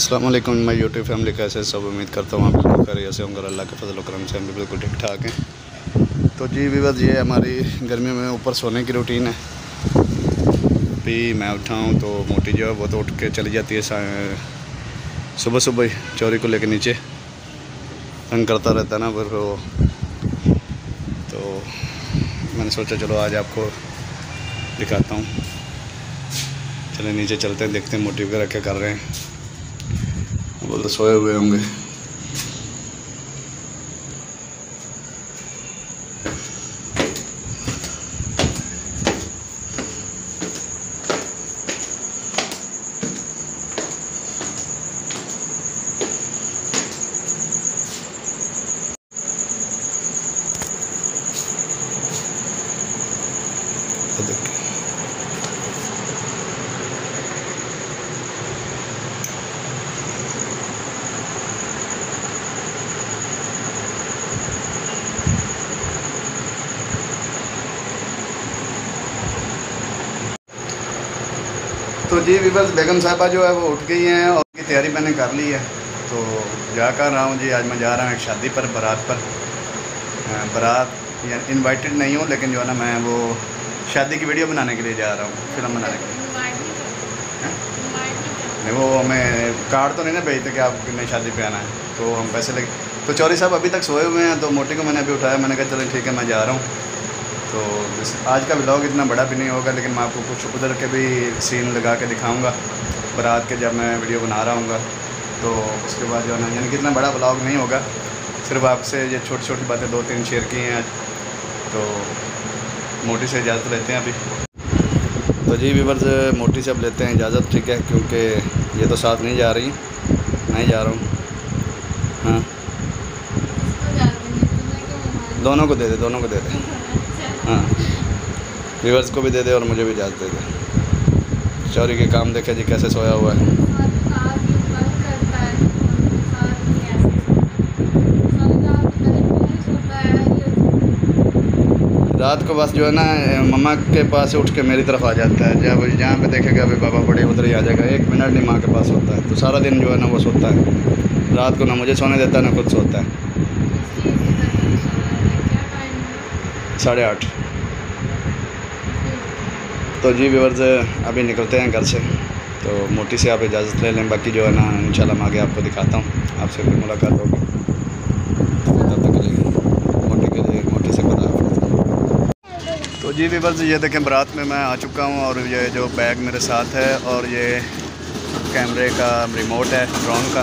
अस्सलाम वालेकुम my YouTube family, कैसे सब उम्मीद करता हूँ आप बिल्कुल खैरियत से होंगे। अल्लाह के फजल करम से हम भी बिल्कुल ठीक ठाक हैं। तो जी व्यूअर्स, ये हमारी गर्मियों में ऊपर सोने की रूटीन है। भी मैं उठा हूँ तो मोटी जो है वो तो उठ के चली जाती है सुबह सुबह चोरी को लेकर नीचे, तंग करता रहता है ना फिर वो। तो मैंने सोचा चलो आज आपको दिखाता हूँ। चले नीचे चलते हैं, देखते हैं मोटी वगैरह क्या कर रहे हैं। वो तो सोए हुए होंगे। तो देखिए तो जी व्यूअर्स, बेगम साहबा जो है वो उठ गई हैं और उनकी तैयारी मैंने कर ली है। तो जा कर रहा हूँ जी, आज मैं जा रहा हूँ एक शादी पर, बारात या इनवाइटेड नहीं हूँ, लेकिन जो है ना मैं वो शादी की वीडियो बनाने के लिए जा रहा हूँ, फिल्म बनाने के लिए। नहीं, वो हमें कार्ड तो नहीं ना भेजते कि आप कितने शादी पे आना है, तो हम पैसे लगे। तो चौधरी साहब अभी तक सोए हुए हैं, तो मोटी को मैंने अभी उठाया। मैंने कहा चलो ठीक है मैं जा रहा हूँ। तो आज का व्लॉग इतना बड़ा भी नहीं होगा, लेकिन मैं आपको कुछ उधर के भी सीन लगा के दिखाऊंगा बारात के, जब मैं वीडियो बना रहा हूँ। तो उसके बाद जो है ना, यानी कि इतना बड़ा व्लॉग नहीं होगा, सिर्फ आपसे ये छोटी छोटी बातें 2-3 शेयर की हैं आज। तो मोटी से इजाज़त लेते हैं अभी। तो जी व्यूअर्स, मोटी से अब लेते हैं इजाज़त, ठीक है, क्योंकि ये तो साथ नहीं जा रही, मैं जा रहा हूँ। हाँ, दोनों को दे दे। हाँ, व्यूअर्स को भी दे दे और मुझे भी इजाज़त दे दे। चोरी के काम देखे जी कैसे सोया हुआ है। रात को बस जो है ना मम्मा के पास उठ के मेरी तरफ आ जाता है। जब जहाँ पे देखेगा अभी बाबा बड़े उधर ही आ जाएगा, 1 मिनट नहीं माँ के पास होता है। तो सारा दिन जो है ना वो सोता है। रात को ना मुझे सोने देता है ना खुद सोता है। 8:30। तो जी व्यूअर्स, अभी निकलते हैं घर से। तो मोटी से आप इजाज़त ले लें, बाकी जो है ना इंशाल्लाह मैं आगे आपको दिखाता हूँ, आपसे फिर मुलाकात होगी। तब तक के लिए मोटी से खुदा हाफ़िज़। तो जी व्यूअर्स, ये देखें बारात में मैं आ चुका हूँ और ये जो बैग मेरे साथ है और ये कैमरे का रिमोट है ड्रोन का।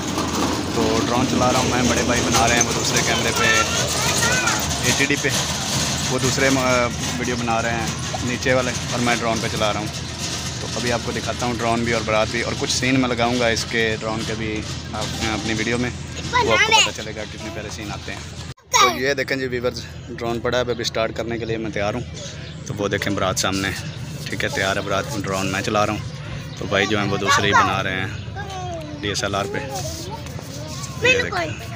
तो ड्रोन चला रहा हूँ मैं, बड़े भाई बना रहे हैं वो दूसरे कैमरे पे ATD पे, वो दूसरे वीडियो बना रहे हैं नीचे वाले, और मैं ड्रोन पे चला रहा हूँ। तो अभी आपको दिखाता हूँ ड्रोन भी और बारात भी, और कुछ सीन मैं लगाऊंगा इसके ड्रोन के भी अपनी वीडियो में, वो आपको पता चलेगा कितने प्यारे सीन आते हैं। तो ये देखें जी व्यूअर्स, ड्रोन पड़ा है, अभी स्टार्ट करने के लिए मैं तैयार हूँ। तो वो देखें बारात सामने, ठीक है, तैयार है बारात। ड्रोन मैं चला रहा हूँ, तो भाई जो हैं वो दूसरे ही बना रहे हैं DSLR पे। ये देखें।